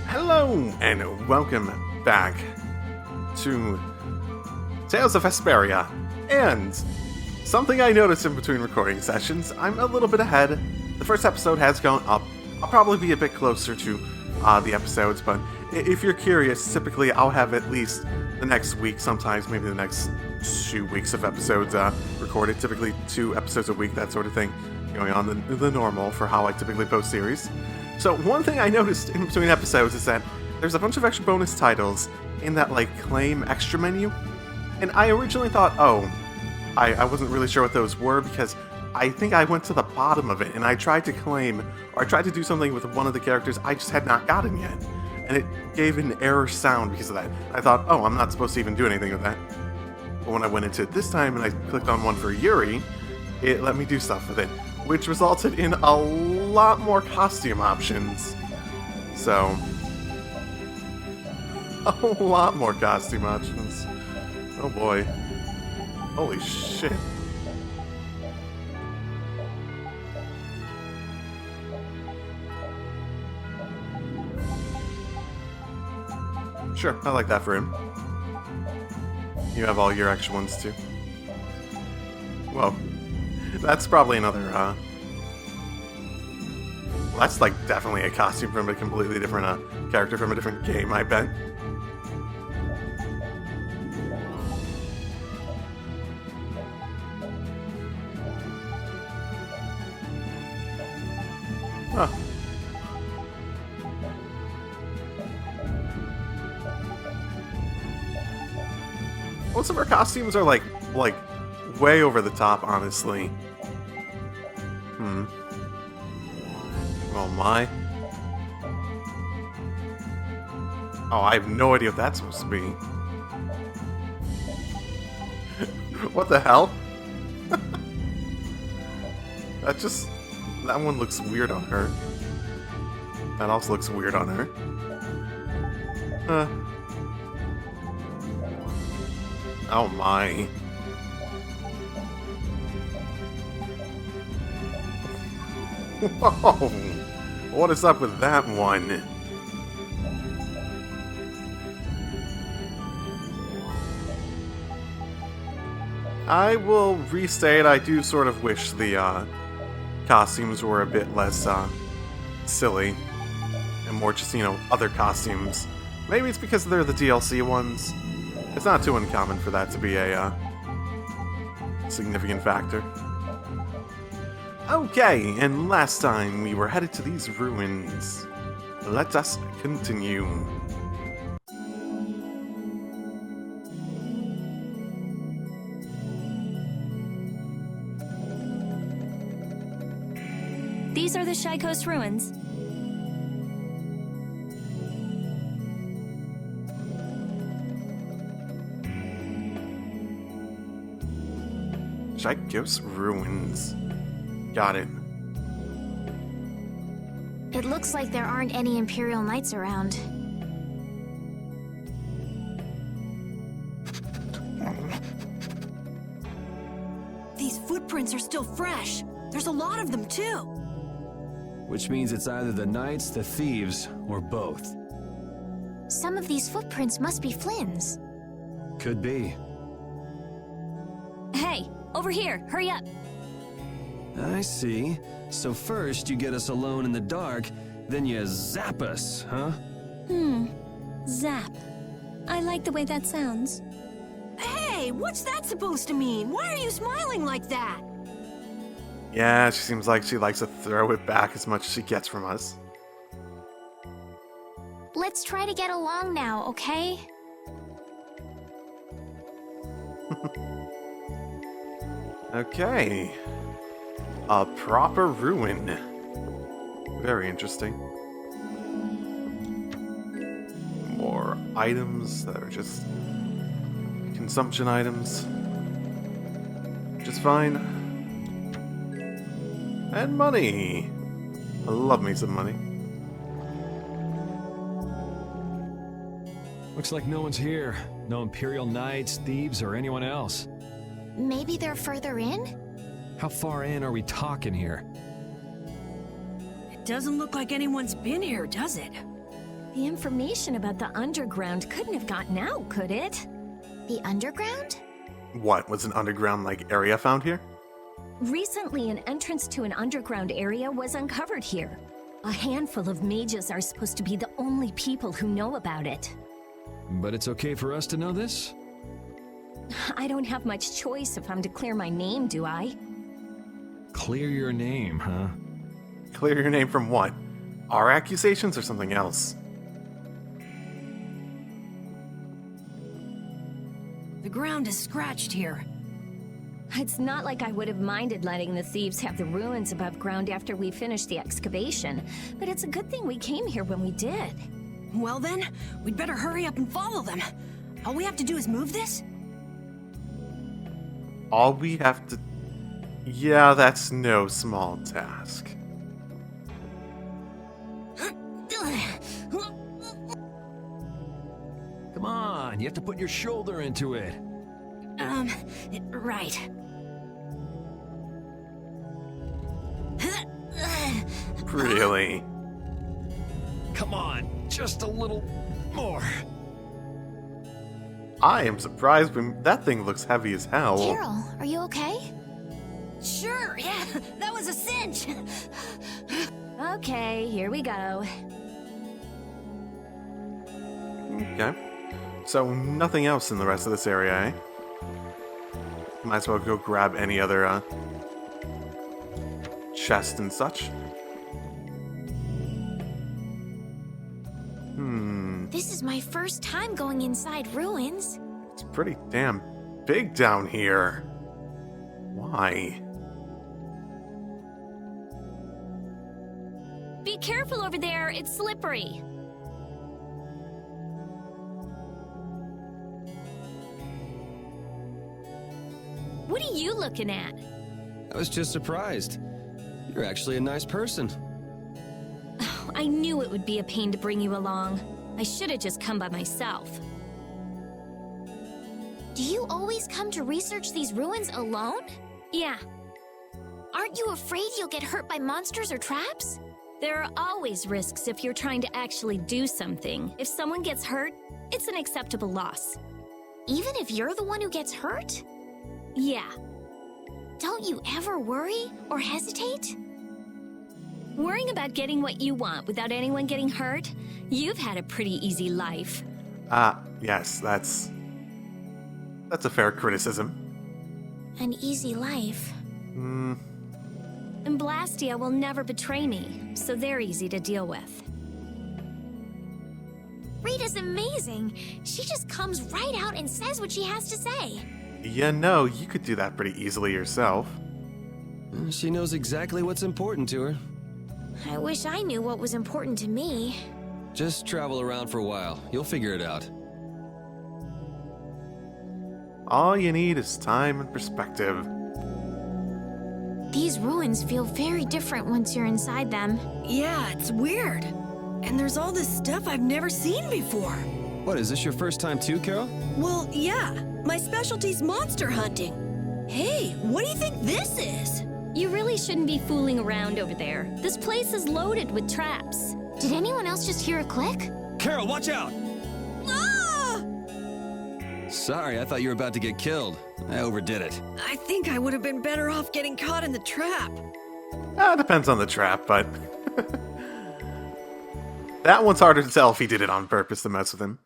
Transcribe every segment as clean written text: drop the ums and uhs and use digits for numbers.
Hello, and welcome back to Tales of Vesperia. And something I noticed in between recording sessions, I'm a little bit ahead. The first episode has gone up. I'll probably be a bit closer to the episodes, but if you're curious, typically I'll have at least the next week, sometimes maybe the next 2 weeks of episodes recorded, typically 2 episodes a week, that sort of thing, going on the normal for how I typically post series. So one thing I noticed in between episodes is that there's a bunch of extra bonus titles in that, like, claim extra menu. And I originally thought, I wasn't really sure what those were because I think I went to the bottom of it and I tried to claim, or I tried to do something with one of the characters I just had not gotten yet. And it gave an error sound because of that. I thought, I'm not supposed to even do anything with that. But when I went into it this time and I clicked on one for Yuri, it let me do stuff with it, which resulted in a lot more costume options. So, a lot more costume options. Oh boy. Holy shit. Sure, I like that for him. You have all your extra ones too. Whoa. That's probably another, well, that's like definitely a costume from a completely different character from a different game, I bet. Huh. Most of our costumes are like way over the top, honestly. Oh my. Oh, I have no idea what that's supposed to be. What the hell? That one looks weird on her. That also looks weird on her. Oh my. Whoa! What is up with that one? I will restate, I do sort of wish the costumes were a bit less silly and more just, other costumes. Maybe it's because they're the DLC ones. It's not too uncommon for that to be a significant factor. Okay, and last time we were headed to these ruins. Let us continue. These are the Shy Coast ruins. Shy Coast ruins. Got it. It looks like there aren't any Imperial Knights around. These footprints are still fresh. There's a lot of them, too. Which means it's either the Knights, the Thieves, or both. Some of these footprints must be Flynn's. Could be. Hey, over here, hurry up. I see. So first you get us alone in the dark, then you zap us, huh? Zap. I like the way that sounds. Hey, what's that supposed to mean? Why are you smiling like that? Yeah, she seems like she likes to throw it back as much as she gets from us. Let's try to get along now, okay? Okay. A proper ruin. Very interesting. More items that are just consumption items. Just fine. And money. I love me some money. Looks like no one's here. No Imperial Knights, thieves, or anyone else. Maybe they're further in? How far in are we talking here? It doesn't look like anyone's been here, does it? The information about the underground couldn't have gotten out, could it? The underground? What, was an underground, like, area found here? Recently, an entrance to an underground area was uncovered here. A handful of mages are supposed to be the only people who know about it. But it's okay for us to know this? I don't have much choice if I'm to clear my name, do I? Clear your name, huh? Clear your name from what? Our accusations or something else? The ground is scratched here. It's not like I would have minded letting the thieves have the ruins above ground after we finished the excavation, but it's a good thing we came here when we did. Well then, we'd better hurry up and follow them. All we have to do is move this? All we have to... Yeah, that's no small task. Come on, you have to put your shoulder into it. Right. Really? Come on, just a little more. I am surprised when that thing looks heavy as hell. Carol, are you okay? Sure, yeah, that was a cinch. Okay, here we go. Okay. So, nothing else in the rest of this area, eh? Might as well go grab any other, chest and such. This is my first time going inside ruins. It's pretty damn big down here. Why? Be careful over there, it's slippery. What are you looking at? I was just surprised. You're actually a nice person. I knew it would be a pain to bring you along. I should have just come by myself. Do you always come to research these ruins alone? Yeah, Aren't you afraid you'll get hurt by monsters or traps? there are always risks if you're trying to actually do something. If someone gets hurt, it's an acceptable loss. Even if you're the one who gets hurt? Yeah, Don't you ever worry or hesitate? worrying about getting what you want without anyone getting hurt? You've had a pretty easy life. Yes, that's a fair criticism. An easy life. And Blastia will never betray me, so they're easy to deal with. Rita's amazing. She just comes right out and says what she has to say. You know, you could do that pretty easily yourself. She knows exactly what's important to her. I wish I knew what was important to me. Just travel around for a while. You'll figure it out. All you need is time and perspective. These ruins feel very different once you're inside them. Yeah, it's weird. And there's all this stuff I've never seen before. What, is this your first time too, Carol? Well, yeah. My specialty's monster hunting. Hey, what do you think this is? You really shouldn't be fooling around over there. This place is loaded with traps. Did anyone else just hear a click? Carol, watch out! Ah! Sorry, I thought you were about to get killed. I overdid it. I think I would have been better off getting caught in the trap. Depends on the trap, but... that one's harder to tell if he did it on purpose to mess with him.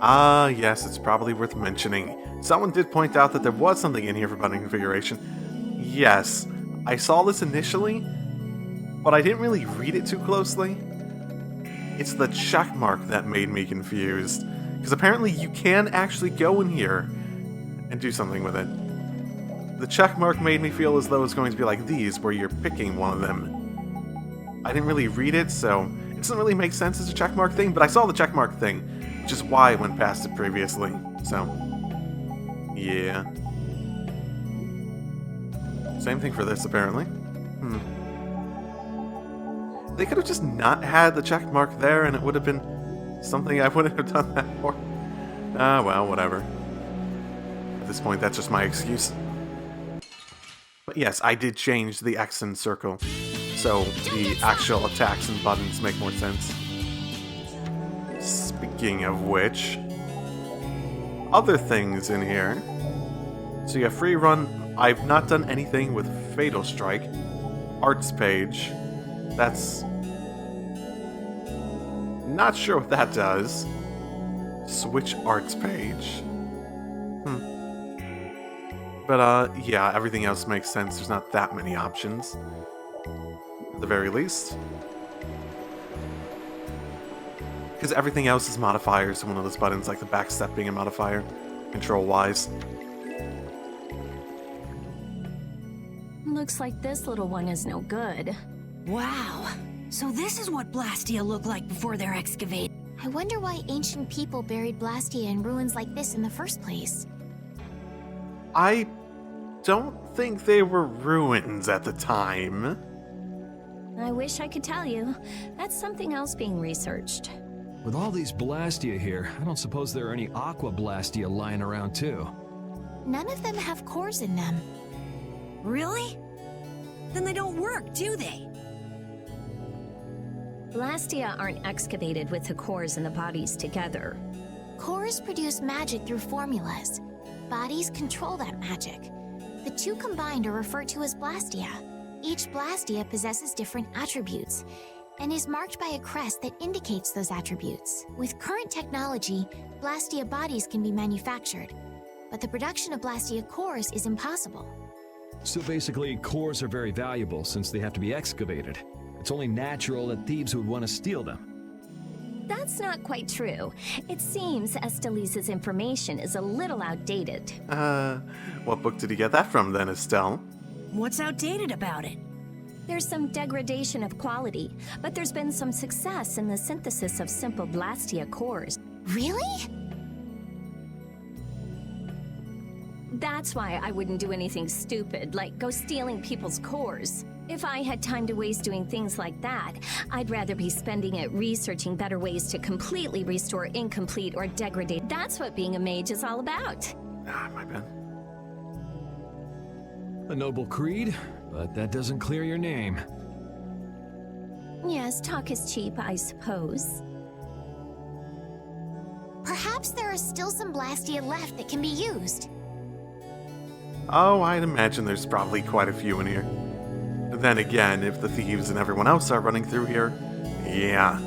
Yes, it's probably worth mentioning. Someone did point out that there was something in here for button configuration. Yes, I saw this initially, but I didn't really read it too closely. It's the check mark that made me confused, because apparently you can actually go in here and do something with it. The check mark made me feel as though it's going to be like these, where you're picking one of them. I didn't really read it, so it doesn't really make sense as a check mark thing, but I saw the check mark thing, which is why I went past it previously, so yeah. Same thing for this, apparently. They could have just not had the check mark there, and it would have been something I wouldn't have done that for. Well, whatever. If this point, that's just my excuse. But yes, I did change the X and circle, so the actual attacks and buttons make more sense. Speaking of which, other things in here. So you have free run. I've not done anything with Fatal Strike. Arts page. That's... not sure what that does. Switch arts page. But, yeah, everything else makes sense. There's not that many options. At the very least. Because everything else is modifiers, so one of those buttons, like the backstep being a modifier, control-wise. Looks like this little one is no good. Wow. So this is what Blastia looked like before they're excavated. I wonder why ancient people buried Blastia in ruins like this in the first place. I don't think they were ruins at the time. I wish I could tell you. That's something else being researched. With all these Blastia here, I don't suppose there are any Aqua Blastia lying around too. None of them have cores in them. Really? Then they don't work, do they? Blastia aren't excavated with the cores and the bodies together. Cores produce magic through formulas. Bodies control that magic. The two combined are referred to as Blastia. Each Blastia possesses different attributes and is marked by a crest that indicates those attributes. With current technology, Blastia bodies can be manufactured, but the production of Blastia cores is impossible. So basically, cores are very valuable since they have to be excavated. It's only natural that thieves would want to steal them. That's not quite true. It seems Estelise's information is a little outdated. What book did you get that from then, Estelle? What's outdated about it? There's some degradation of quality, but there's been some success in the synthesis of simple Blastia cores. Really? That's why I wouldn't do anything stupid, like go stealing people's cores. If I had time to waste doing things like that, I'd rather be spending it researching better ways to completely restore incomplete or degraded. That's what being a mage is all about. Ah, my bad. A noble creed, but that doesn't clear your name. Yes, talk is cheap, I suppose. Perhaps there are still some Blastia left that can be used. Oh, I'd imagine there's probably quite a few in here. Then again, if the thieves and everyone else are running through here, yeah.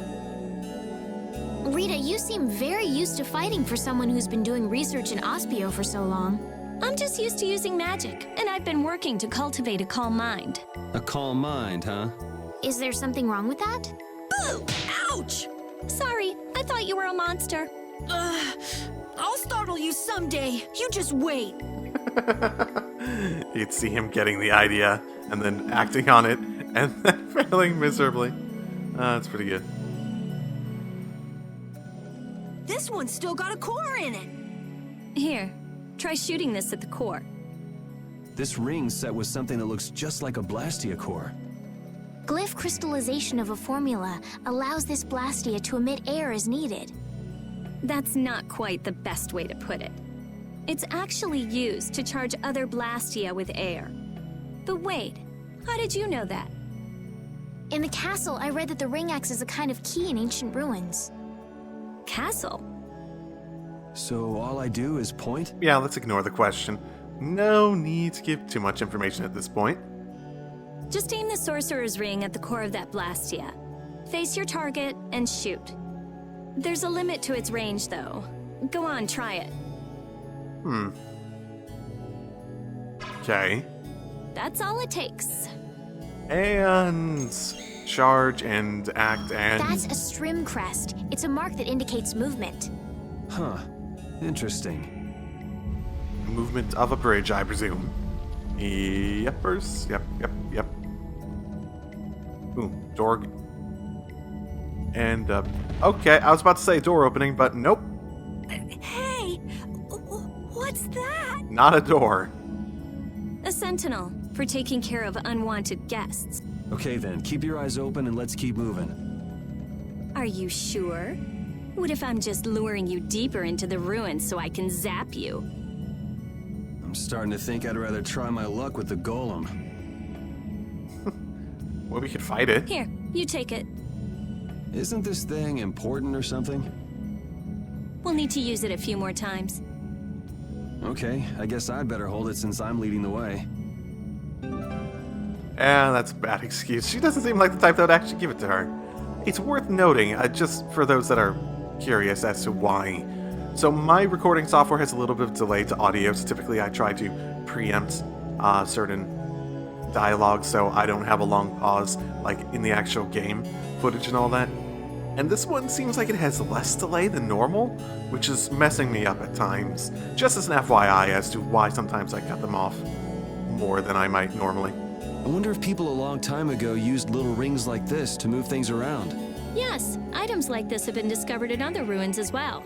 Rita, you seem very used to fighting for someone who's been doing research in Ospio for so long. I'm just used to using magic, and I've been working to cultivate a calm mind. A calm mind, huh? Is there something wrong with that? Boo! Ouch! Sorry, I thought you were a monster. I'll startle you someday. You just wait. You'd see him getting the idea, and then acting on it, and then failing miserably. That's pretty good. This one's still got a core in it. Here, try shooting this at the core. This ring's set with something that looks just like a Blastia core. Glyph crystallization of a formula allows this Blastia to emit air as needed. That's not quite the best way to put it. It's actually used to charge other Blastia with air. But wait, how did you know that? In the castle, I read that the ring acts as a kind of key in ancient ruins. Castle? So all I do is point? Yeah, let's ignore the question. No need to give too much information at this point. Just aim the sorcerer's ring at the core of that Blastia. Face your target and shoot. There's a limit to its range, though. Go on, try it. Okay. That's all it takes. And charge and act and... That's a strim crest. It's a mark that indicates movement. Huh. Interesting. movement of a bridge, I presume. Yepers. Yep. Ooh, door. And, okay, I was about to say door opening, but nope. Hey! What's that? Not a door. A sentinel for taking care of unwanted guests. Okay then, keep your eyes open and let's keep moving. Are you sure? What if I'm just luring you deeper into the ruins so I can zap you? I'm starting to think I'd rather try my luck with the golem. Well, we could fight it. Here, you take it. Isn't this thing important or something? We'll need to use it a few more times. Okay, I guess I'd better hold it since I'm leading the way. That's a bad excuse. She doesn't seem like the type that would actually give it to her. It's worth noting, just for those that are curious as to why. So my recording software has a little bit of delay to audio, so typically I try to preempt certain dialogue so I don't have a long pause, like in the actual game footage and all that. And this one seems like it has less delay than normal, which is messing me up at times. Just as an FYI as to why sometimes I cut them off more than I might normally. I wonder if people a long time ago used little rings like this to move things around. Yes, items like this have been discovered in other ruins as well.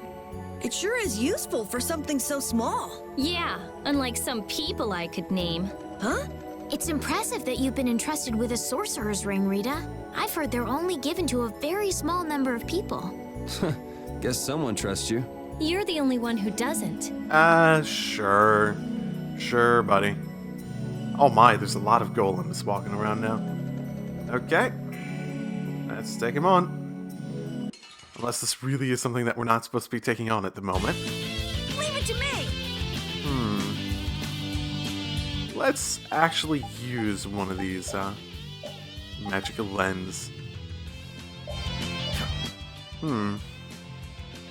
It sure is useful for something so small. Yeah, unlike some people I could name. Huh? It's impressive that you've been entrusted with a sorcerer's ring, Rita. I've heard they're only given to a very small number of people. Guess someone trusts you. You're the only one who doesn't. Sure. Sure, buddy. Oh my, there's a lot of golems walking around now. Okay. Let's take him on. Unless this really is something that we're not supposed to be taking on at the moment. Leave it to me! Let's actually use one of these, magical lens. Well,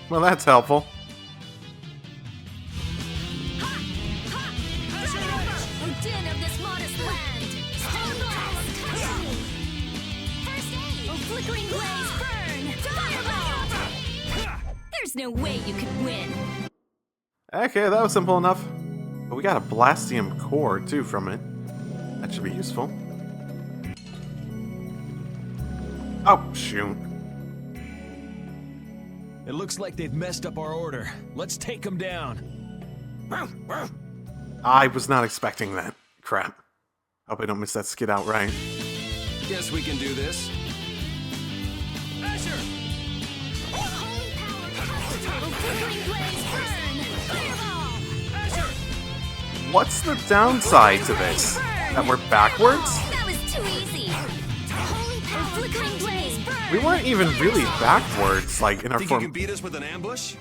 that's helpful. O din of this modest land! Stone blast! First aid! O flickering blaze burn! Fireball! There's no way you could win. Okay, that was simple enough. But we got a Blastium core, too, from it. That should be useful. Oh, shoot. It looks like they've messed up our order. Let's take them down. I was not expecting that. Crap. Hope I don't miss that skid out right. Guess we can do this. Asher! Holy power! O flickering blaze burn! Fireball! Asher! What's the downside to this? That we're backwards? That was too easy! Holy power! O flickering blaze burn! We weren't even really backwards, like, in our Think you form. can beat us with an ambush?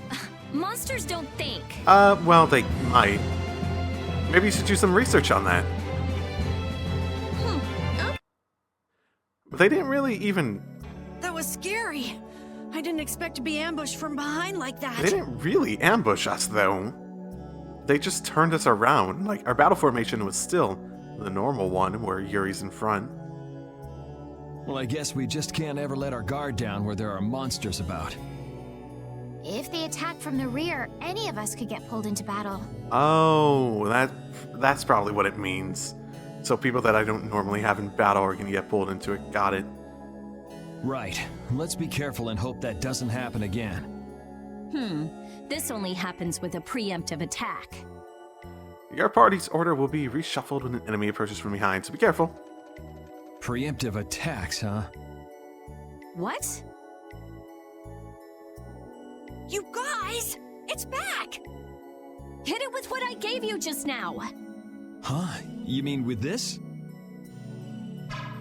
Monsters don't think. Well, they might. Maybe you should do some research on that. But they didn't really even... That was scary. I didn't expect to be ambushed from behind like that. They didn't really ambush us, though. They just turned us around. Like, our battle formation was still the normal one, where Yuri's in front. Well, I guess we just can't ever let our guard down where there are monsters about. If they attack from the rear, any of us could get pulled into battle. Oh, that's probably what it means. So people that I don't normally have in battle are gonna get pulled into it. Got it. Right. Let's be careful and hope that doesn't happen again. This only happens with a preemptive attack. Your party's order will be reshuffled when an enemy approaches from behind, so be careful. Preemptive attacks, huh? What? You guys! It's back! Hit it with what I gave you just now. Huh? You mean with this?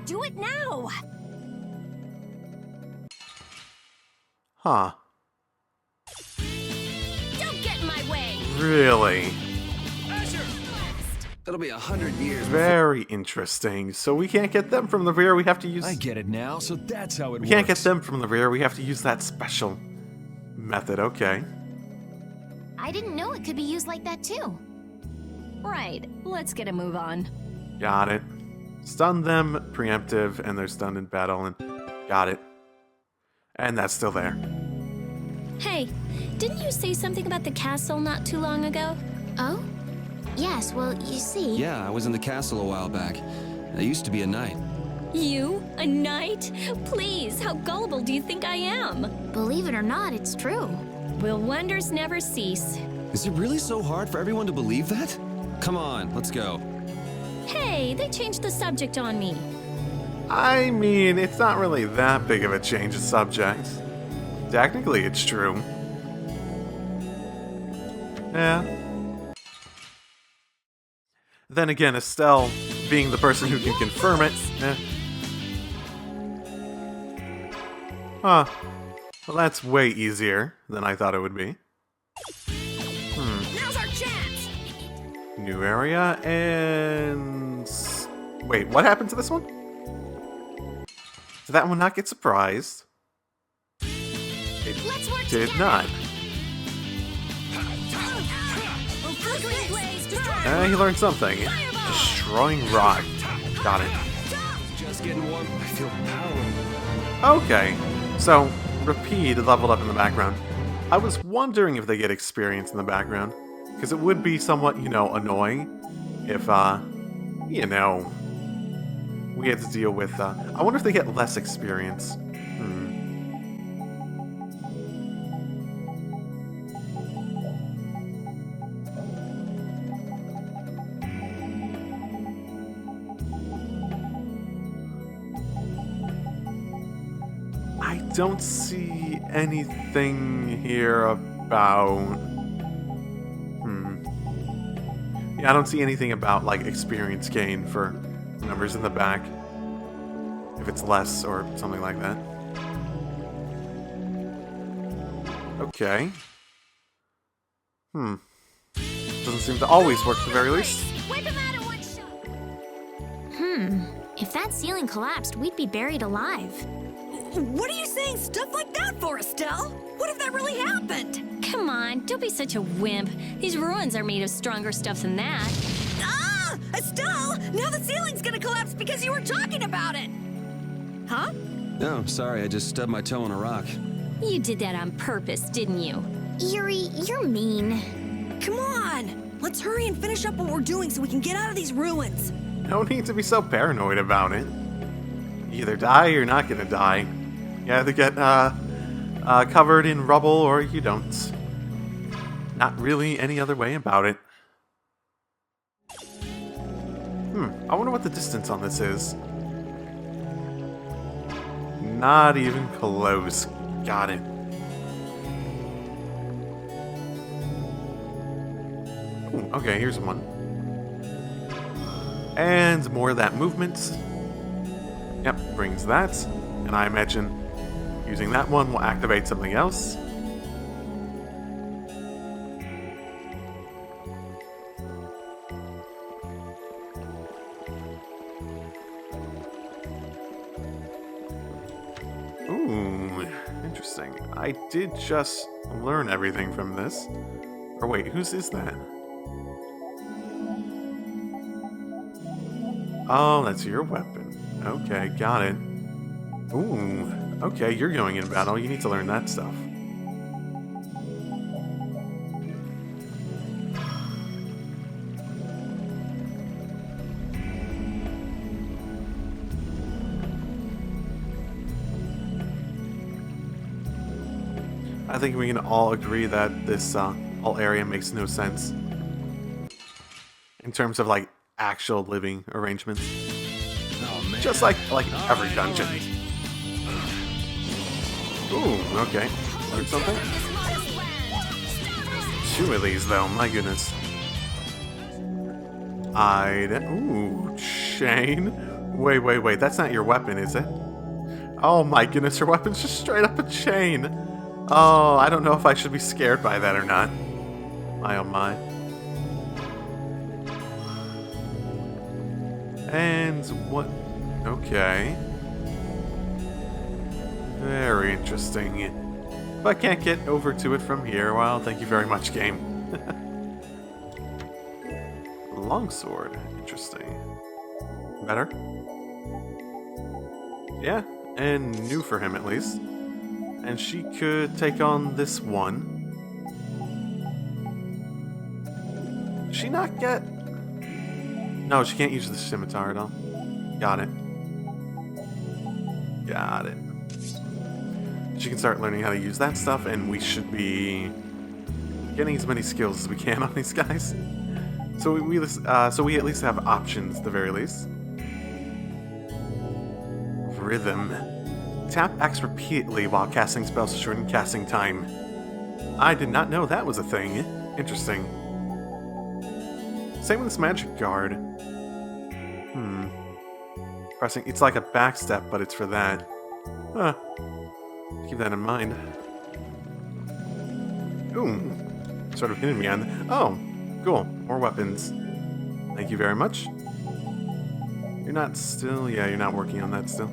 Do it now. Huh. Don't get in my way. Really? That'll be 100 years. Very interesting. So we can't get them from the rear, we have to use... I get it now, so that's how it We works. can't get them from the rear, we have to use that special method, okay. I didn't know it could be used like that too. Right, let's get a move on. Got it. Stun them, preemptive, and they're stunned in battle, and got it. And that's still there. Hey, didn't you say something about the castle not too long ago? Oh? Yes, well, you see... Yeah, I was in the castle a while back. I used to be a knight. You? A knight? Please, how gullible do you think I am? Believe it or not, it's true. Will wonders never cease? Is it really so hard for everyone to believe that? Come on, let's go. Hey, they changed the subject on me. I mean, it's not really that big of a change of subject. Technically, it's true. Yeah. Then again, Estelle, being the person who can confirm it, Huh. Well, that's way easier than I thought it would be. Now's our chance! New area, and... Wait, what happened to this one? Did that one not get surprised? It Let's work did together. not. He learned something. Destroying rock. Got it. Just getting warm. I feel power. Okay, so Rapide leveled up in the background. I was wondering if they get experience in the background, because it would be somewhat, annoying if, we had to deal with, I wonder if they get less experience. I don't see anything here about... Yeah, I don't see anything about, like, experience gain for numbers in the back. If it's less or something like that. Okay. Doesn't seem to always work at the very least. Wipe him out in one shot. If that ceiling collapsed, we'd be buried alive. What are you saying stuff like that for, Estelle? What if that really happened? Come on, don't be such a wimp. These ruins are made of stronger stuff than that. Ah! Estelle! Now the ceiling's gonna collapse because you were talking about it! Huh? No, sorry, I just stubbed my toe on a rock. You did that on purpose, didn't you? Yuri, you're mean. Come on! Let's hurry and finish up what we're doing so we can get out of these ruins. No need to be so paranoid about it. You either die or you're not gonna die. You either get covered in rubble or you don't. Not really any other way about it. I wonder what the distance on this is. Not even close. Got it. Ooh, okay, here's one. And more of that movement. Yep, brings that. And I imagine using that one will activate something else. Ooh, interesting. I did just learn everything from this. Or wait, whose is that? Oh, that's your weapon. Okay, got it. Ooh, okay, you're going in battle. You need to learn that stuff. I think we can all agree that this whole area makes no sense in terms of like actual living arrangements. Oh, man. Just like every dungeon. Right. Ooh, okay. Learned something? 2 of these though, my goodness. Ooh, chain. Wait, that's not your weapon, is it? Oh my goodness, her weapon's just straight up a chain. Oh, I don't know if I should be scared by that or not. My oh my. And what? Okay. Very interesting. But can't get over to it from here. Well, thank you very much, game. Longsword. Interesting. Better? Yeah, and new for him at least. And she could take on this one. Does she not get... No, she can't use the scimitar at all. Got it. Got it. She can start learning how to use that stuff, and we should be getting as many skills as we can on these guys. So we at least have options at the very least. Rhythm. Tap X repeatedly while casting spells to shorten casting time. I did not know that was a thing. Interesting. Same with this magic guard. Pressing, it's like a back step, but it's for that. Huh. Keep that in mind. Ooh. Sort of hitting me on. Oh, cool. More weapons. Thank you very much. You're not still. Yeah, you're not working on that still.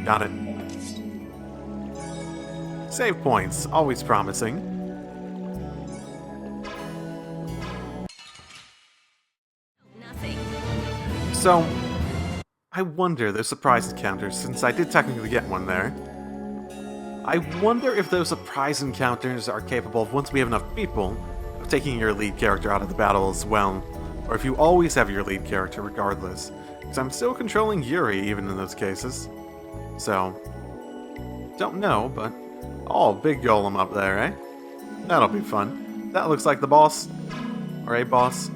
Got it. Save points. Always promising. Nothing. So, I wonder, those surprise encounters, since I did technically get one there, I wonder if those surprise encounters are capable of, once we have enough people, of taking your lead character out of the battle as well, or if you always have your lead character regardless, because I'm still controlling Yuri even in those cases. So, don't know, but, oh, big golem up there, eh? That'll be fun. That looks like the boss, or a boss.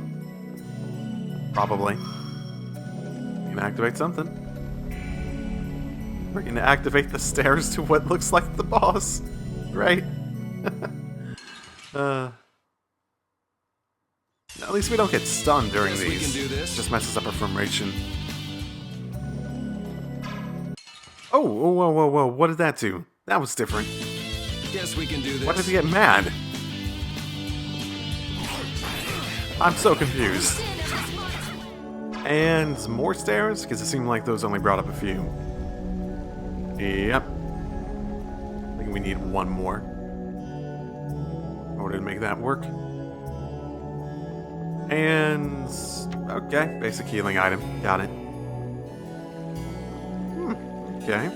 Probably. Can activate something. We're gonna activate the stairs to what looks like the boss, right? At least we don't get stunned during Guess we these. can do this. Just messes up our formation. Oh, whoa, whoa, whoa! What did that do? That was different. Guess we can do this. Why did he get mad? I'm so confused. And more stairs? Because it seemed like those only brought up a few. Yep. I think we need one more in order to make that work. And... okay, basic healing item. Got it. Okay.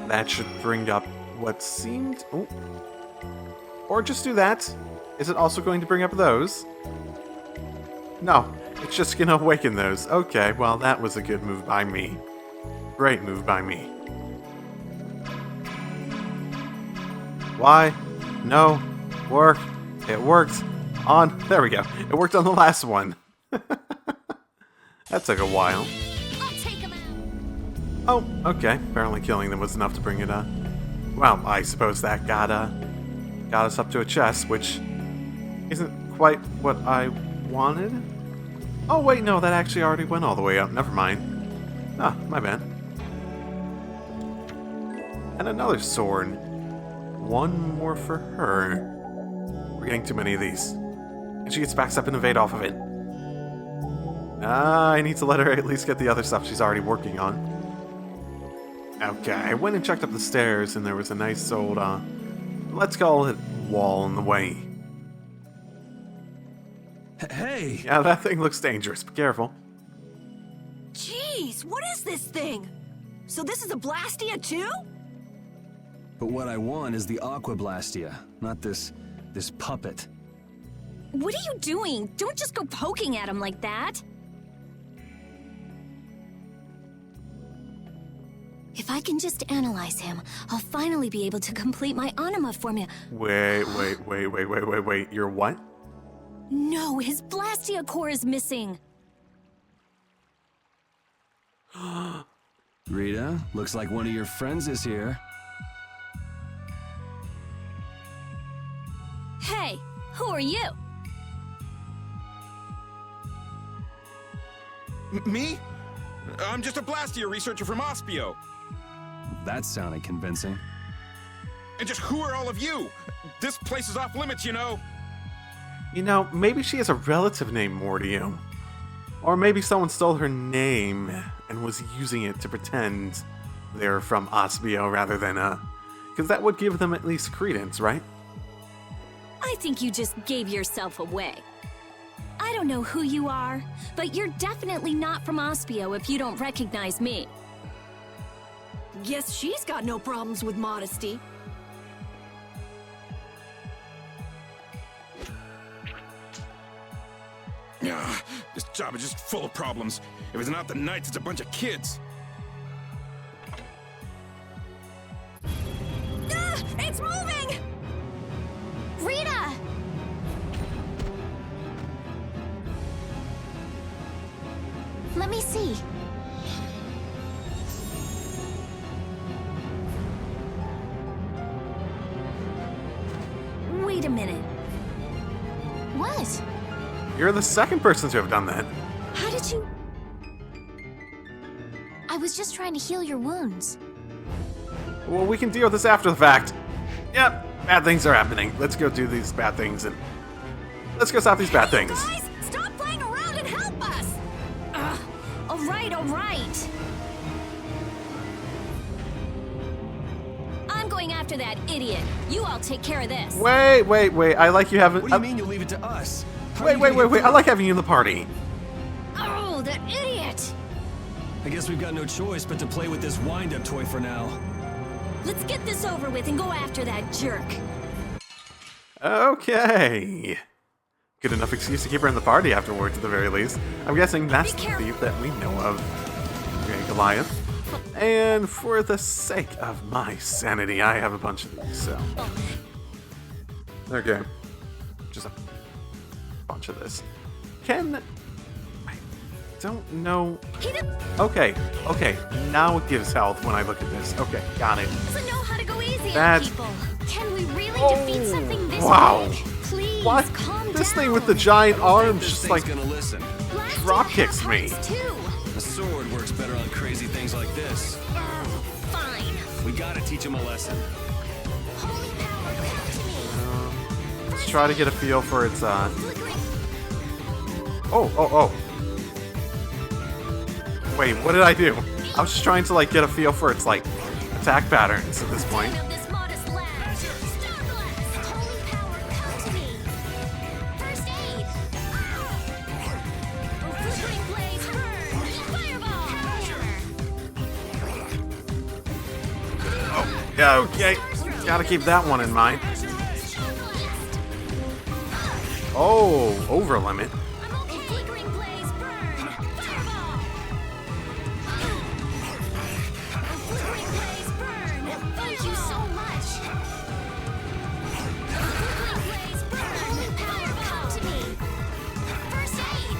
That should bring up what seemed... oh. Or just do that. Is it also going to bring up those? No, it's just gonna awaken those. Okay, well, that was a good move by me. Great move by me. Why? No. Work. It worked on... there we go. It worked on the last one. That took a while. I'll take him out. Oh, okay. Apparently killing them was enough to bring it up. Well, I suppose that got us up to a chest, which isn't quite what I wanted. Oh, wait, no, that actually already went all the way up. Never mind. Ah, my bad. And another sword. One more for her. We're getting too many of these. And she gets back up and evade off of it. I need to let her at least get the other stuff she's already working on. Okay, I went and checked up the stairs, and there was a nice old, let's call it wall in the way. Hey! Yeah, that thing looks dangerous. Be careful. Jeez, what is this thing? So this is a Blastia too? But what I want is the Aqua Blastia, not this puppet. What are you doing? Don't just go poking at him like that. If I can just analyze him, I'll finally be able to complete my anima formula. Wait. You're what? No, his Blastia core is missing. Rita, looks like one of your friends is here. Hey, who are you? Me? I'm just a Blastia researcher from Ospio. That sounded convincing. And just who are all of you? This place is off limits, you know. You know, maybe she has a relative named Mortium. Or maybe someone stole her name and was using it to pretend they're from Ospio rather than, because that would give them at least credence, right? I think you just gave yourself away. I don't know who you are, but you're definitely not from Ospio if you don't recognize me. Guess she's got no problems with modesty. Yeah, this job is just full of problems. If it's not the Knights, it's a bunch of kids. Ah, it's moving! Rita! Let me see. Wait a minute. What? You're the second person to have done that. How did you... I was just trying to heal your wounds. Well, we can deal with this after the fact. Yep, bad things are happening. Let's go do these bad things and... let's go stop these bad things. Guys, stop playing around and help us! All right, all right. I'm going after that idiot. You all take care of this. Wait. I like you having... What do you mean you'll leave it to us? How are Wait. you gonna get I like having you in the party. Oh, that idiot! I guess we've got no choice but to play with this wind-up toy for now. Let's get this over with and go after that jerk. Okay. Good enough excuse to keep her in the party afterwards, at the very least. I'm guessing that's the thief that we know of. Okay, Goliath. And for the sake of my sanity, I have a bunch of these, so... okay. Just a bunch of this. I don't know... Okay, now it gives health when I look at this. Okay, got it. Doesn't know how to go easy That's- on people. Can we really defeat something this wow. big? Please, What? calm This down. thing with the giant arms This just thing's like gonna listen. Blasting drop kicks have me. hearts too. A sword works better on crazy things like this. Fine. We gotta teach him a lesson. Holy power, come to me. let's try to get a feel for its Flickering. Oh. Wait, what did I do? I was just trying to like get a feel for its like attack patterns at this point. Of this modest lad. Star blast. Holy power, come to me. First aid. Flickering blaze, burn. Fireball. Yeah, okay. Gotta keep that one in mind. Oh, over limit. I'm okay. Flickering blaze, burn. Fireball. Flickering blaze, burn. Thank you so much. Flickering blaze, burn. Holy power, come to me. First aid.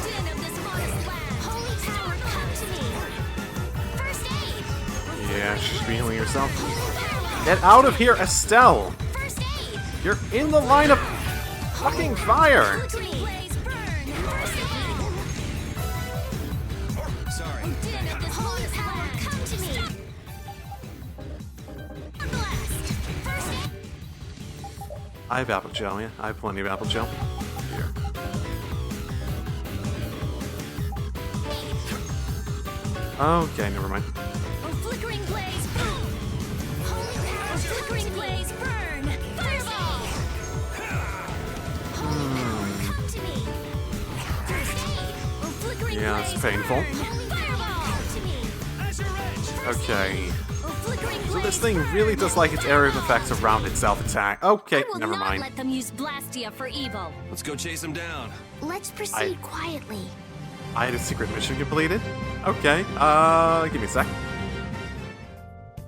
Den of this modest lad. Holy power, come to me. First aid. Yeah, she should be healing herself. Get out of here, Estelle! First aid. You're in the line of fucking fire! Flickering blaze, burn. First aid. Sorry. Den of this modest lad. Come to me. Blast. First aid. I have apple gel, yeah. I have plenty of apple gel. Here. Okay, never mind. Flickering blaze, boom. Holy power, flickering blaze, burn. Fireball. Holy power, come to me. First aid. Flickering Yeah, blaze, it's painful. burn. Fireball. Come to me. Okay. Flickering So blaze, this thing burn. really does like its area of effects around its self-attack. Okay, I will never not mind. let them use Blastia for evil. Let's go chase him down. Let's proceed quietly. I had a secret mission completed. Okay, give me a sec.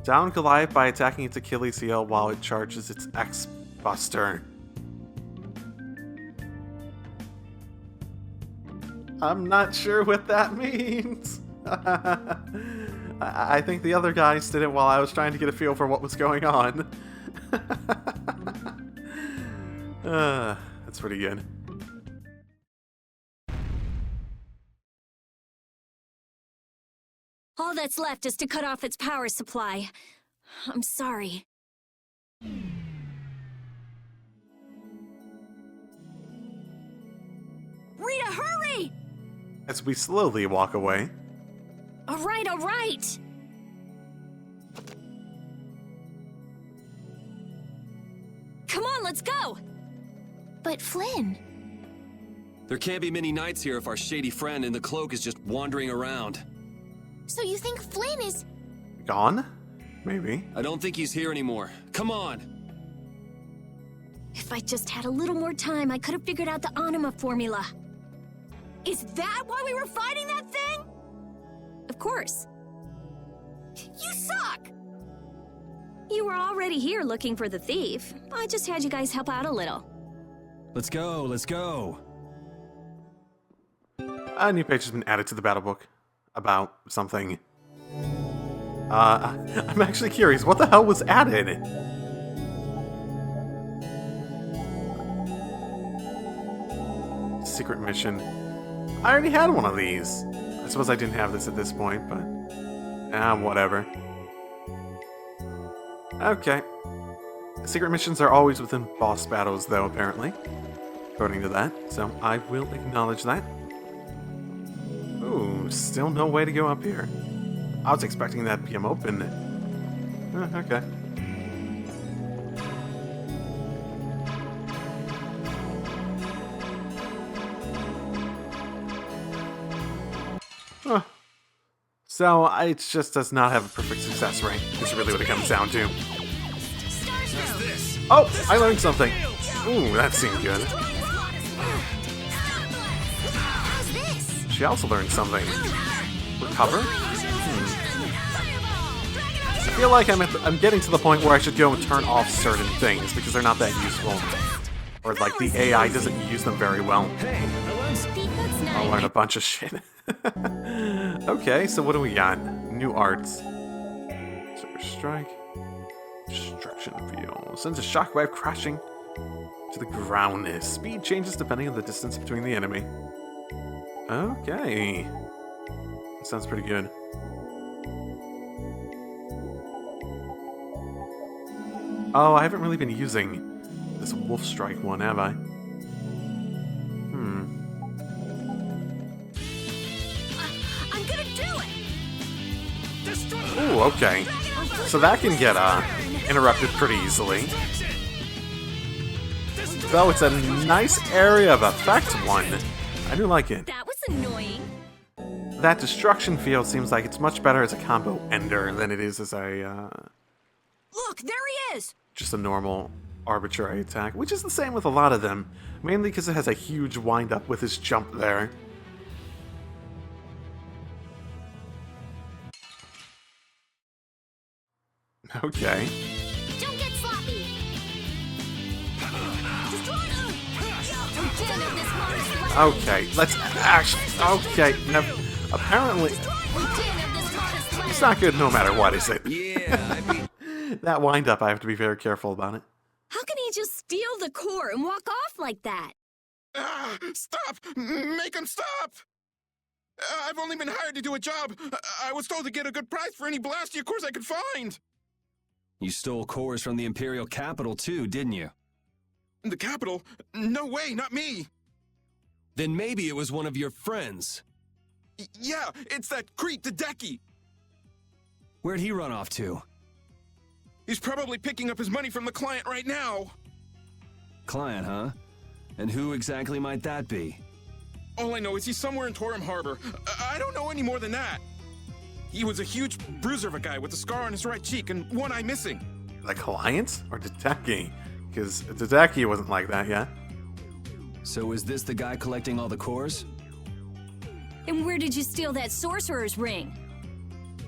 Down Goliath by attacking its Achilles heel while it charges its X-Buster. I'm not sure what that means. I think the other guys did it while I was trying to get a feel for what was going on. That's pretty good. All that's left is to cut off its power supply. I'm sorry. Rita, hurry! As we slowly walk away. All right, all right. Come on, let's go. But Flynn, There can't be many nights here if our shady friend in the cloak is just wandering around. so you think Flynn is... Gone? Maybe. I don't think he's here anymore. Come on! If I just had a little more time, I could have figured out the Anima formula. Is that why we were fighting that thing? Of course. You suck! You were already here looking for the thief. I just had you guys help out a little. Let's go, let's go. A new page has been added to the battle book. About something. I'm actually curious. What the hell was added? secret mission. I already had one of these. I suppose I didn't have this at this point, but... whatever. Okay. Secret missions are always within boss battles, though, apparently. According to that, so I will acknowledge that. Ooh, still no way to go up here. I was expecting that to be open. Okay. Huh. So, it just does not have a perfect success rate. Is really what it comes down to. Oh, I learned something. Ooh, that seemed good. She also learned something. Recover? I feel like I'm getting to the point where I should go and turn off certain things because they're not that useful. Or like the AI doesn't use them very well. I'll learn a bunch of shit. Okay, so what do we got? New arts. Super strike. Destruction field. Sends a shockwave crashing to the ground. Speed changes depending on the distance between the enemy. Okay. That sounds pretty good. Oh, I haven't really been using this wolf strike one, have I? I'm gonna do it. Ooh, okay. So that can get interrupted pretty easily. Though it's a nice area of effect one. I do like it. That was annoying. That destruction field seems like it's much better as a combo ender than it is as a Look, there he is. just a normal arbitrary attack, which is the same with a lot of them, mainly because it has a huge wind up with his jump there. Okay. Don't get sloppy. Okay, let's actually... Okay, apparently... It's not good no matter what, is it? Yeah, I mean... That wind up, I have to be very careful about it. How can he just steal the core and walk off like that? Stop! Make him stop! I've only been hired to do a job. I was told to get a good price for any Blastia cores I could find. You stole cores from the Imperial capital too, didn't you? The capital? No way, not me. Then maybe it was one of your friends. Yeah, it's that creep, Hideki. Where'd he run off to? He's probably picking up his money from the client right now. Client, huh? And who exactly might that be? All I know is he's somewhere in Torum Harbor. I don't know any more than that. He was a huge bruiser of a guy with a scar on his right cheek and one eye missing. The client? Or Hideki? Because Hideki wasn't like that yet. So is this the guy collecting all the cores? And where did you steal that sorcerer's ring?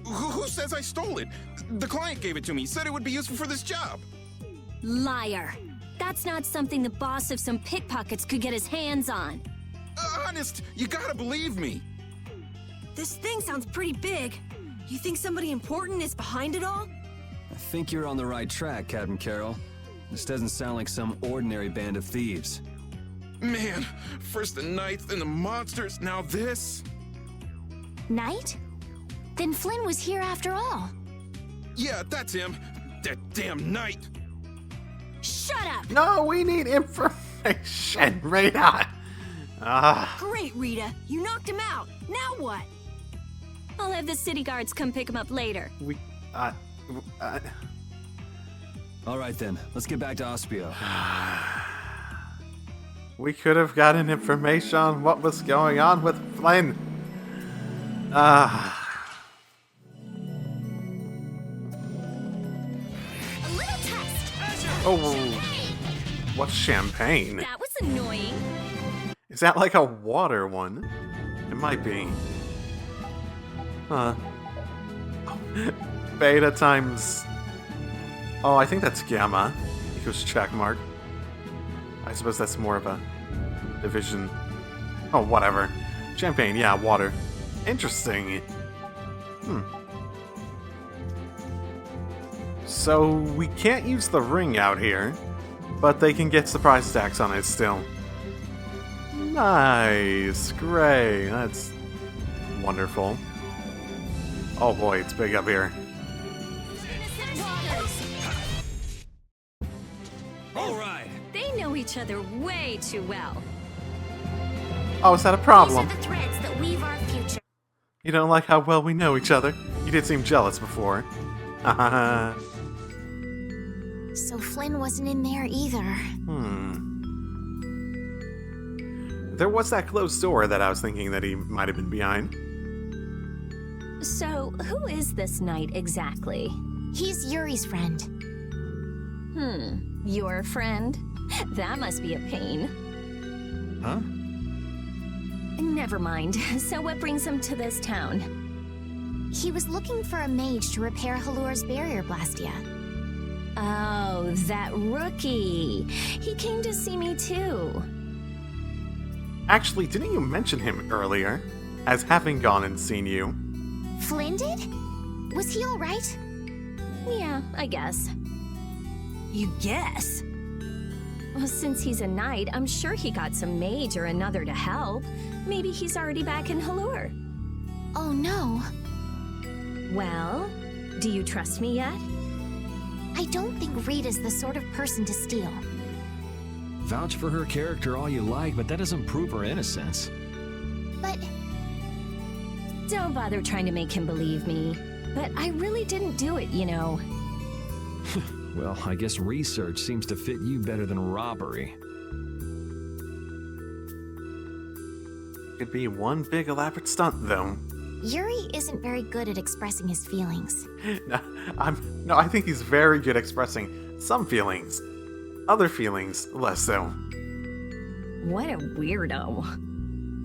Who says I stole it? The client gave it to me, said it would be useful for this job. Liar. That's not something the boss of some pickpockets could get his hands on. Honest, you gotta believe me. This thing sounds pretty big. You think somebody important is behind it all? I think you're on the right track, Captain Carroll. This doesn't sound like some ordinary band of thieves. Man, first the knights, then the monsters, now this. Knight? Then Flynn was here after all. Yeah, that's him. That damn knight. Shut up! No, we need information, Rita. Great, Rita. You knocked him out. Now what? I'll have the city guards come pick him up later. All right then, let's get back to Ospio. We could have gotten information on what was going on with Flynn. A little test. Oh, what's champagne? That was annoying. Is that like a water one? It might be. Huh. Oh, beta times... Oh, I think that's gamma. Equals checkmark. I suppose that's more of a division. Oh, whatever. Champagne, yeah, water. Interesting. So, we can't use the ring out here, but they can get surprise attacks on it still. Nice. Great. That's wonderful. Oh boy, it's big up here. All right. They know each other way too well. Oh, is that a These problem? are the threads that weave our future. You don't like how well we know each other? You did seem jealous before. So Flynn wasn't in there either. There was that closed door that I was thinking that he might have been behind. So, who is this knight exactly? He's Yuri's friend. Your friend? That must be a pain. Huh? Never mind. So what brings him to this town? He was looking for a mage to repair Halur's barrier blastia. Oh, that rookie. He came to see me too. Actually, didn't you mention him earlier as having gone and seen you? Flynn did? Was he alright? Yeah, I guess. You guess? Well, since he's a knight, I'm sure he got some mage or another to help. Maybe he's already back in Halur. Oh no. Well, do you trust me yet? I don't think Rita's the sort of person to steal. Vouch for her character all you like, but that doesn't prove her innocence. But Don't bother trying to make him believe me. But I really didn't do it, you know. Well, I guess research seems to fit you better than robbery. Could be one big elaborate stunt, though. Yuri isn't very good at expressing his feelings. No, I think he's very good expressing some feelings. Other feelings, less so. What a weirdo.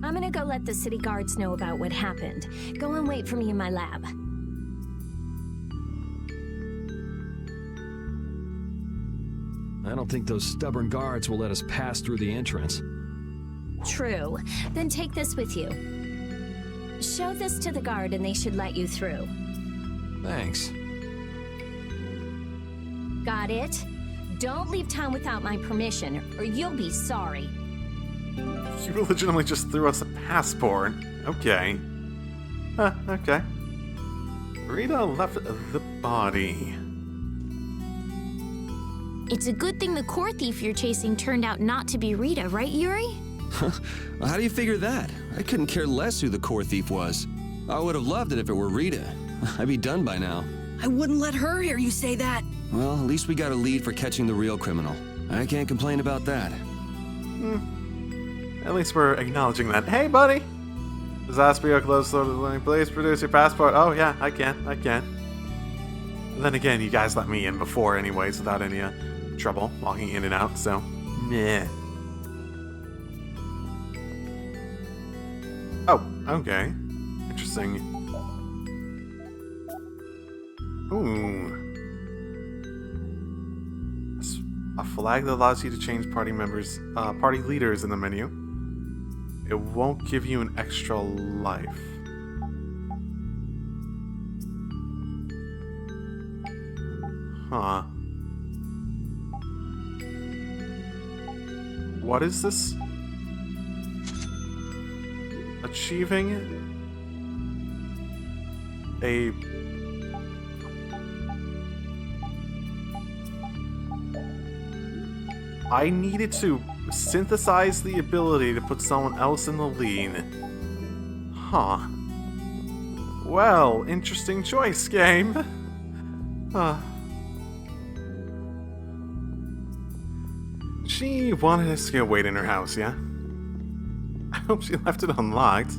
I'm gonna go let the city guards know about what happened. Go and wait for me in my lab. I don't think those stubborn guards will let us pass through the entrance. True. Then take this with you. Show this to the guard and they should let you through. Thanks. Got it? Don't leave town without my permission, or you'll be sorry. You legitimately just threw us a passport. Okay. Okay. Rita left the body. It's a good thing the core thief you're chasing turned out not to be Rita, right, Yuri? Well, how do you figure that? I couldn't care less who the core thief was. I would have loved it if it were Rita. I'd be done by now. I wouldn't let her hear you say that. Well, at least we got a lead for catching the real criminal. I can't complain about that. At least we're acknowledging that. Hey, buddy! Does Vesperia close the link? Please produce your passport. Oh, yeah, I can. Then again, you guys let me in before anyways without any trouble walking in and out, so meh. Oh, okay. Interesting. Ooh. A flag that allows you to change party leaders in the menu. It won't give you an extra life. Huh. What is this? Achieving a I needed to synthesize the ability to put someone else in the lead. Huh. Well, interesting choice, game. Huh. She wanted us to go wait in her house, yeah? I hope she left it unlocked.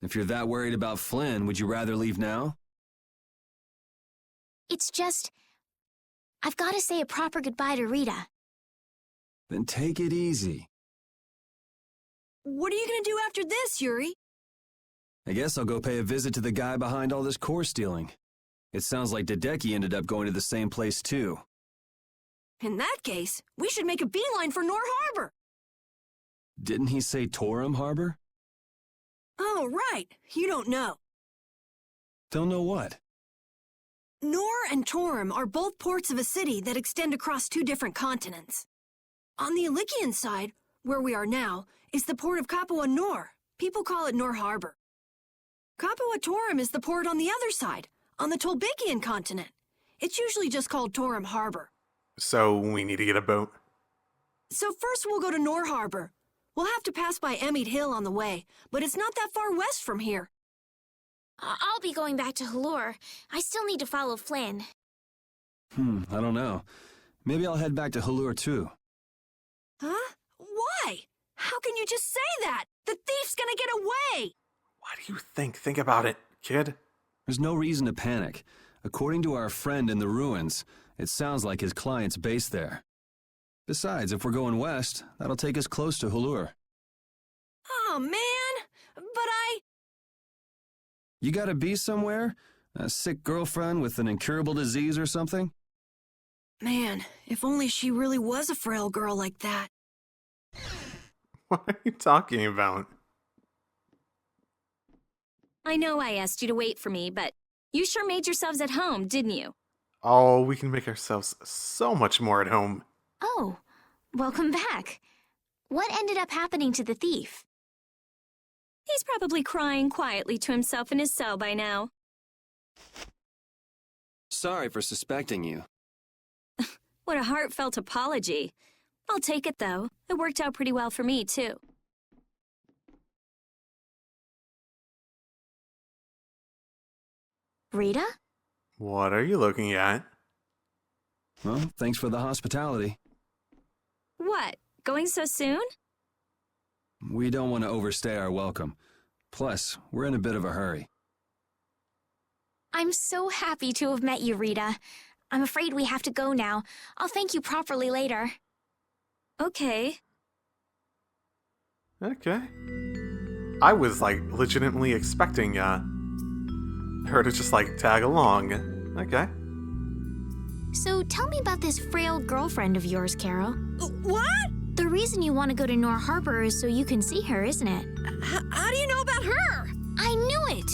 If you're that worried about Flynn, would you rather leave now? It's just... I've got to say a proper goodbye to Rita. Then take it easy. What are you gonna do after this, Yuri? I guess I'll go pay a visit to the guy behind all this core stealing. It sounds like Dedeki ended up going to the same place too. In that case, we should make a beeline for Nor Harbor. Didn't he say Torum Harbor? Oh, right. You don't know. Don't know what? Nor and Torum are both ports of a city that extend across two different continents. On the Ilikian side, where we are now, is the port of Capua Nor. People call it Nor Harbor. Capua Torum is the port on the other side, on the Tolbikian continent. It's usually just called Torum Harbor. So we need to get a boat. So first we'll go to Nor Harbor. We'll have to pass by Emmett Hill on the way, but it's not that far west from here. I'll be going back to Halure. I still need to follow Flynn. I don't know. Maybe I'll head back to Halure too. Huh? Why? How can you just say that? The thief's gonna get away! What do you think? Think about it, kid. There's no reason to panic. According to our friend in the ruins, it sounds like his client's based there. Besides, if we're going west, that'll take us close to Halure. Oh, man! But You gotta be somewhere? A sick girlfriend with an incurable disease or something? Man, if only she really was a frail girl like that. What are you talking about? I know I asked you to wait for me, but you sure made yourselves at home, didn't you? Oh, we can make ourselves so much more at home. Oh, welcome back. What ended up happening to the thief? He's probably crying quietly to himself in his cell by now. Sorry for suspecting you. What a heartfelt apology. I'll take it, though. It worked out pretty well for me, too. Rita? What are you looking at? Well, thanks for the hospitality. What? Going so soon? We don't want to overstay our welcome. Plus, we're in a bit of a hurry. I'm so happy to have met you, Rita. I'm afraid we have to go now. I'll thank you properly later. Okay. Okay. I was, like, legitimately expecting, her to just, like, tag along. Okay. So tell me about this frail girlfriend of yours, Carol. What? The reason you want to go to Nor Harbor is so you can see her, isn't it? How do you know about her? I knew it!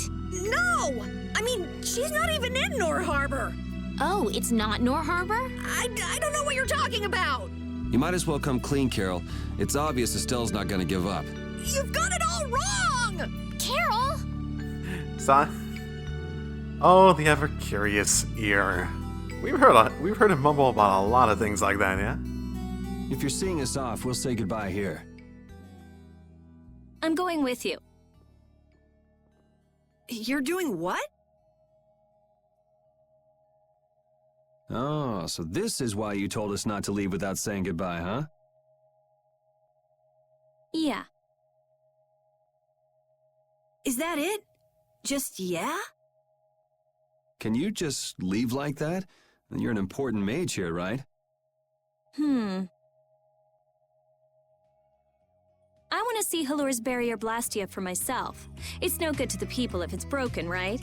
No! I mean, she's not even in Nor Harbor. Oh, it's not Nor Harbor? I don't know what you're talking about. You might as well come clean, Carol. It's obvious Estelle's not gonna give up. You've got it all wrong! Carol! Son? Oh, the ever-curious ear. We've heard him mumble about a lot of things like that, yeah? If you're seeing us off, we'll say goodbye here. I'm going with you. You're doing what? Oh, so this is why you told us not to leave without saying goodbye, huh? Yeah. Is that it? Just yeah? Can you just leave like that? You're an important mage here, right? I want to see Halure's barrier Blastia for myself. It's no good to the people if it's broken, right?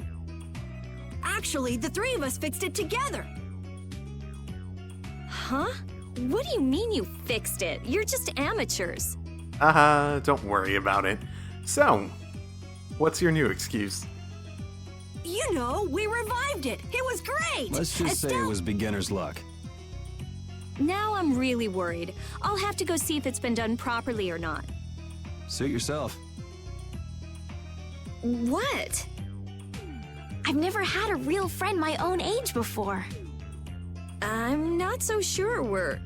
Actually, the three of us fixed it together. Huh? What do you mean you fixed it? You're just amateurs. Don't worry about it. So, what's your new excuse? You know, we revived it. It was great. Let's just say it was beginner's luck. Now I'm really worried. I'll have to go see if it's been done properly or not. Suit yourself. What? I've never had a real friend my own age before. I'm not so sure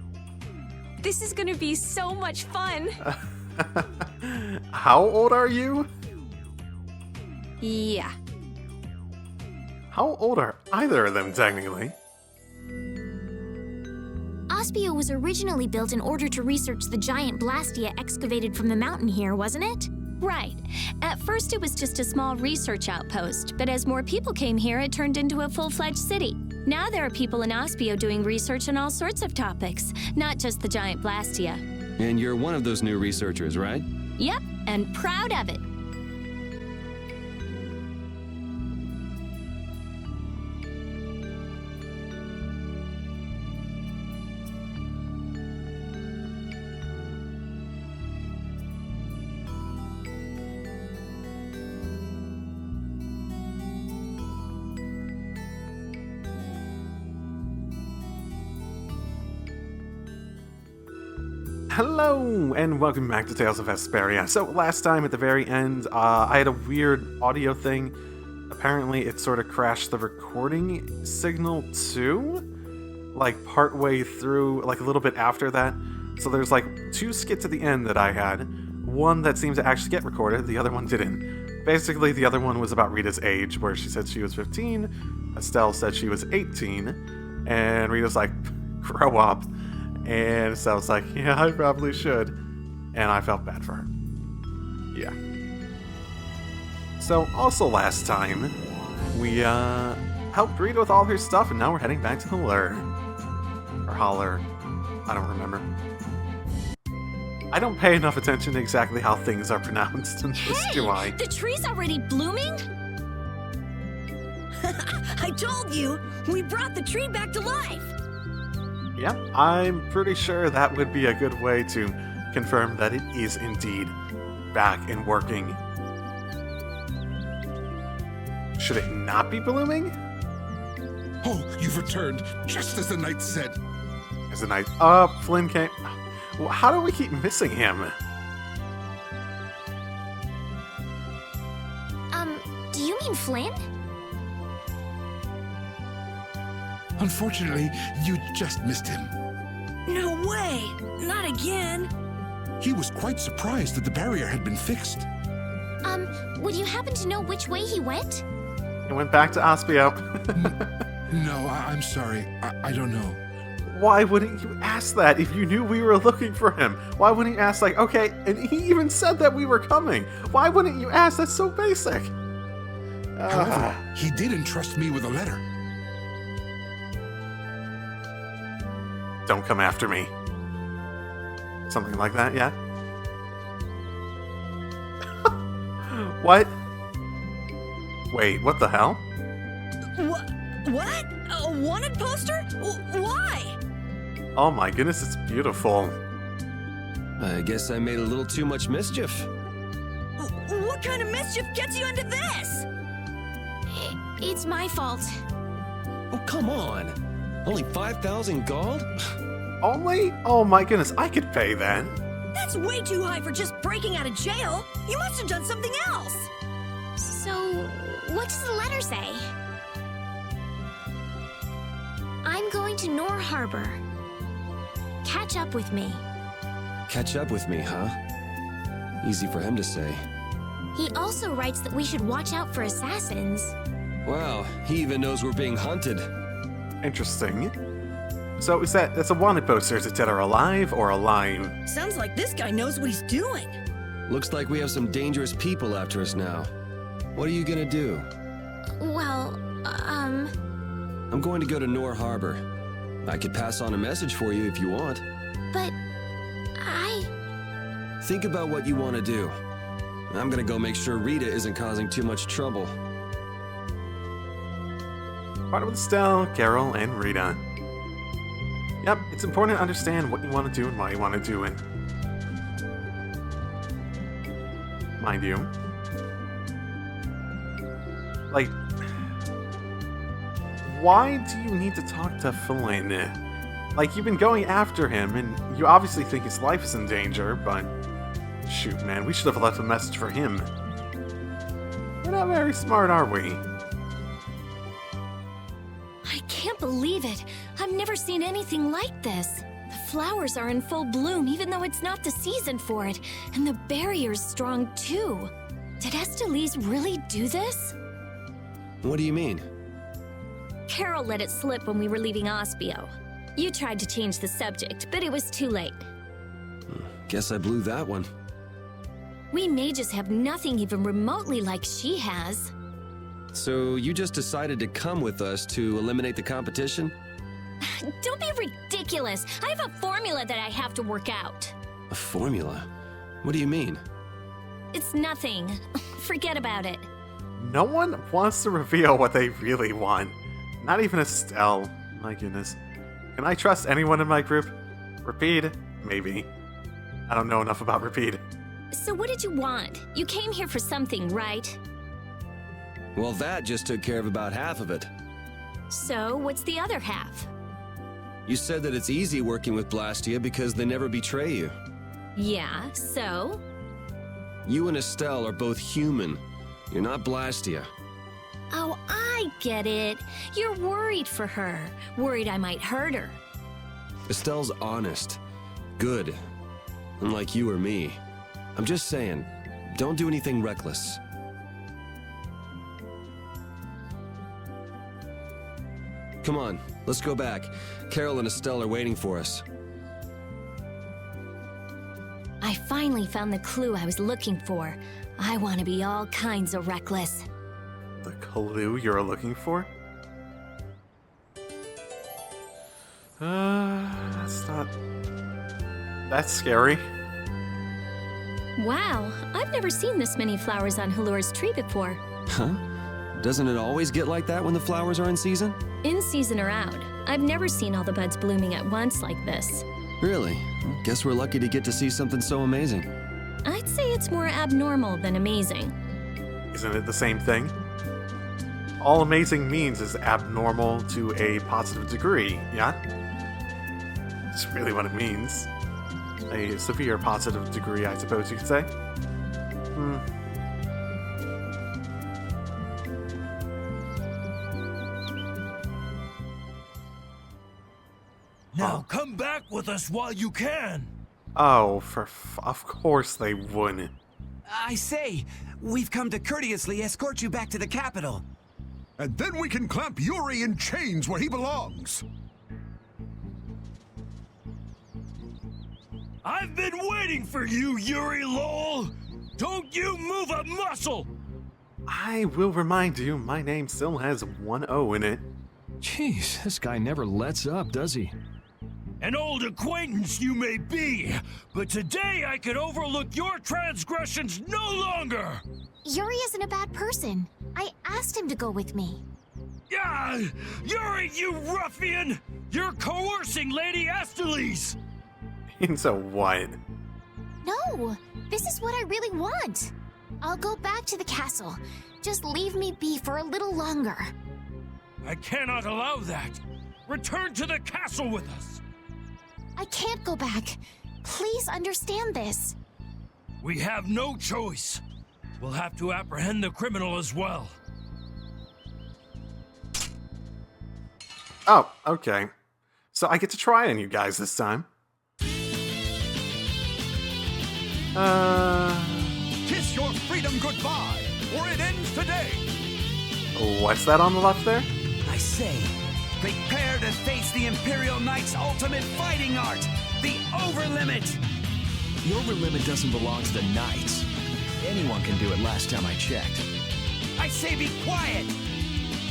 This is gonna be so much fun. How old are you? Yeah. How old are either of them, technically? Ospio was originally built in order to research the giant Blastia excavated from the mountain here, wasn't it? Right. At first it was just a small research outpost, but as more people came here, it turned into a full-fledged city. Now there are people in Ospio doing research on all sorts of topics, not just the giant Blastia. And you're one of those new researchers, right? Yep, and proud of it. Hello, and welcome back to Tales of Vesperia. So last time at the very end, I had a weird audio thing. Apparently it sort of crashed the recording signal too, like partway through, like a little bit after that. So there's like 2 skits at the end that I had. One that seemed to actually get recorded, the other one didn't. Basically, the other one was about Rita's age, where she said she was 15, Estelle said she was 18, and Rita's like, grow up. And Estelle's like, yeah, I probably should. And I felt bad for her. Yeah. So, also last time, we helped Rita with all her stuff, and now we're heading back to Holler. Or Holler. I don't remember. I don't pay enough attention to exactly how things are pronounced in this, do I? The tree's already blooming? I told you! We brought the tree back to life! Yep, I'm pretty sure that would be a good way to confirm that it is indeed back and working. Should it not be blooming? Oh, you've returned, just as the knight said. As the night Flynn came. How do we keep missing him? Do you mean Flynn? Unfortunately, you just missed him. No way! Not again! He was quite surprised that the barrier had been fixed. Would you happen to know which way he went? He went back to Aspio. No, I'm sorry. I don't know. Why wouldn't you ask that if you knew we were looking for him? Why wouldn't you ask, like, okay, and he even said that we were coming. Why wouldn't you ask? That's so basic. However, he did entrust me with a letter. Don't come after me. Something like that, yeah? What? Wait, what the hell? What? A wanted poster? Why? Oh my goodness, it's beautiful. I guess I made a little too much mischief. What kind of mischief gets you into this? It's my fault. Oh, come on. Only 5,000 gold? Only? Oh my goodness, I could pay that. That's way too high for just breaking out of jail. You must have done something else. So, what does the letter say? I'm going to Nor Harbor. Catch up with me. Catch up with me, huh? Easy for him to say. He also writes that we should watch out for assassins. Wow, he even knows we're being hunted. Interesting. So is that's a wanted poster? Is it dead or alive or alive? Sounds like this guy knows what he's doing. Looks like we have some dangerous people after us now. What are you gonna do? Well, I'm going to go to Nor Harbor. I could pass on a message for you if you want. but Think about what you want to do. I'm gonna go make sure Rita isn't causing too much trouble. Part with Estelle, Carol, and Rita. Yep, it's important to understand what you want to do and why you want to do it. Mind you. Like, why do you need to talk to Flynn? Like, you've been going after him, and you obviously think his life is in danger, but... Shoot, man, we should have left a message for him. We're not very smart, are we? I can't believe it. I've never seen anything like this. The flowers are in full bloom, even though it's not the season for it. And the barrier's strong, too. Did Estellise really do this? What do you mean? Carol let it slip when we were leaving Aspio. You tried to change the subject, but it was too late. Guess I blew that one. We mages have nothing even remotely like she has. So you just decided to come with us to eliminate the competition? Don't be ridiculous. I have a formula that I have to work out. A formula? What do you mean? It's nothing. Forget about it. No one wants to reveal what they really want. Not even Estelle. My goodness. Can I trust anyone in my group? Repeat? Maybe. I don't know enough about Repeat. So what did you want? You came here for something, right? Well, that just took care of about half of it. So what's the other half? You said that it's easy working with Blastia because they never betray you. Yeah, so? You and Estelle are both human. You're not Blastia. Oh, I get it. You're worried for her. Worried I might hurt her. Estelle's honest. Good. Unlike you or me. I'm just saying, don't do anything reckless. Come on, let's go back. Carol and Estelle are waiting for us. I finally found the clue I was looking for. I want to be all kinds of reckless. The clue you're looking for? That's not... That's scary. Wow, I've never seen this many flowers on Halur's tree before. Huh? Doesn't it always get like that when the flowers are in season? In season or out, I've never seen all the buds blooming at once like this. Really? Guess we're lucky to get to see something so amazing. I'd say it's more abnormal than amazing. Isn't it the same thing? All amazing means is abnormal to a positive degree, yeah? That's really what it means. A severe positive degree, I suppose you could say. Now come back with us while you can. Oh, of course they wouldn't. I say, we've come to courteously escort you back to the capital. And then we can clamp Yuri in chains where he belongs. I've been waiting for you, Yuri Lowell. Don't you move a muscle. I will remind you, my name still has one O in it. Jeez, this guy never lets up, does he? An old acquaintance you may be, but today I can overlook your transgressions no longer. Yuri isn't a bad person. I asked him to go with me. Ah, Yuri, you ruffian! You're coercing Lady Astalis! Into what? No, this is what I really want. I'll go back to the castle. Just leave me be for a little longer. I cannot allow that. Return to the castle with us. I can't go back. Please understand this. We have no choice. We'll have to apprehend the criminal as well. Oh, okay. So I get to try on you guys this time. Kiss your freedom goodbye, or it ends today. What's that on the left there? I say, prepare to face the Imperial Knight's ultimate fighting art, the Overlimit! The Overlimit doesn't belong to the Knights. Anyone can do it last time I checked. I say be quiet!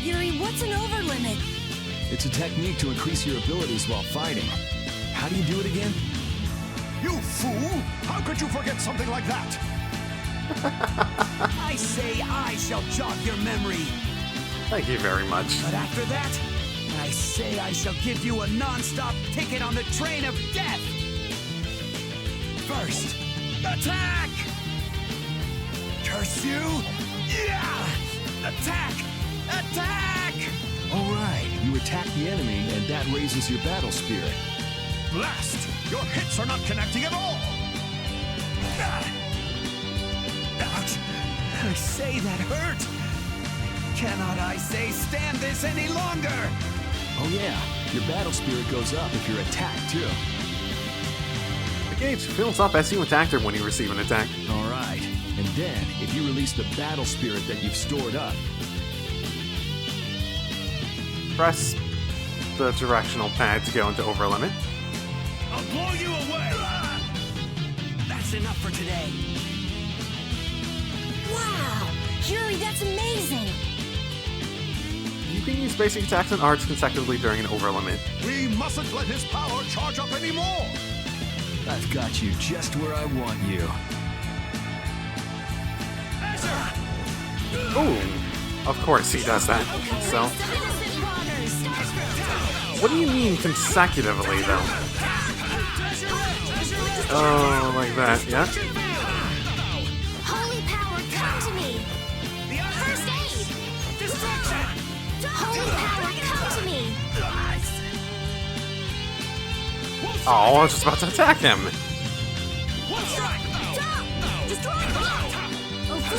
Yuri, what's an overlimit? It's a technique to increase your abilities while fighting. How do you do it again? You fool! How could you forget something like that? I say I shall jog your memory. Thank you very much. But after that, I say I shall give you a non-stop ticket on the train of death! First, attack! Curse you! Yeah! Attack! Attack! All right, you attack the enemy, and that raises your battle spirit. Blast! Your hits are not connecting at all! Ouch! I say that hurt! Cannot I say stand this any longer? Oh yeah, your battle spirit goes up if you're attacked too. The gauge fills up as you attack or when you receive an attack. All right, and then if you release the battle spirit that you've stored up, Press the directional pad to go into Overlimit. I'll blow you away! That's enough for today. Wow! Yuri, that's amazing! You can use basic attacks and arts consecutively during an Overlimit. We mustn't let his power charge up anymore! I've got you just where I want you. Ooh, of course he does that. So, what do you mean consecutively, though? Oh, like that, yeah? Holy power, come to me! First aid! Destruction! Holy power, come to me! Oh, I was just about to attack him.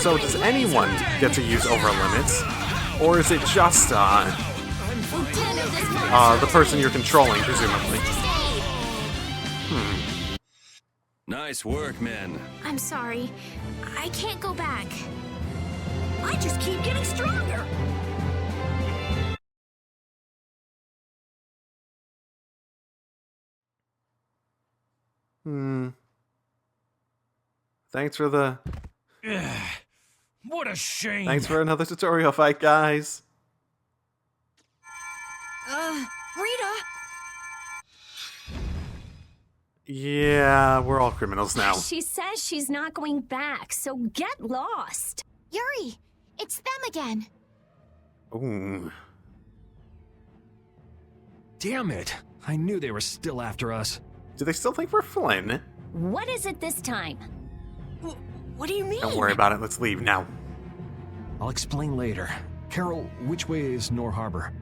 So does anyone get to use over limits? Or is it just, the person you're controlling, presumably? Nice work, men. I'm sorry. I can't go back. I just keep getting stronger. Thanks for the... What a shame. Thanks for another tutorial fight, guys. Rita? Yeah, we're all criminals now. She says she's not going back, so get lost. Yuri, it's them again. Ooh. Damn it. I knew they were still after us. Do they still think we're Flynn? What is it this time? What do you mean? Don't worry about it, let's leave now. I'll explain later. Carol, which way is Nor Harbor?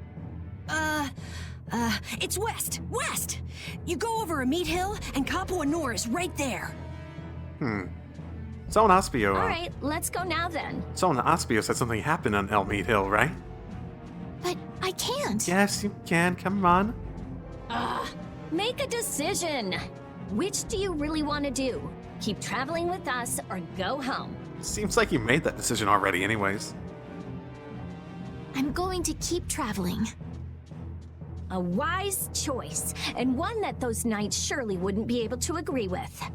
It's west. West! You go over a meat hill, and Capo Nor is right there. Someone Aspio. Alright, let's go now then. Someone Aspio said something happened on Elmead Hill, right? But I can't. Yes, you can, come on. Make a decision. Which do you really want to do? Keep traveling with us or go home? Seems like you made that decision already anyways. I'm going to keep traveling. A wise choice, and one that those knights surely wouldn't be able to agree with.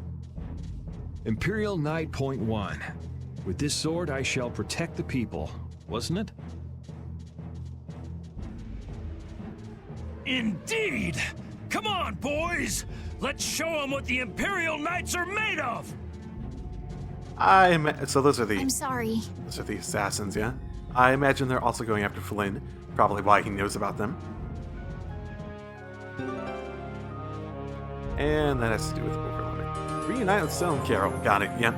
Imperial Knight Point 1. With this sword I shall protect the people, wasn't it? Indeed! Come on, boys! Let's show them what the Imperial Knights are made of! So those are I'm sorry. Those are the assassins, yeah? I imagine they're also going after Flynn, probably why he knows about them. And that has to do with overloading. Reunite with Stone Carol. Got it, yep.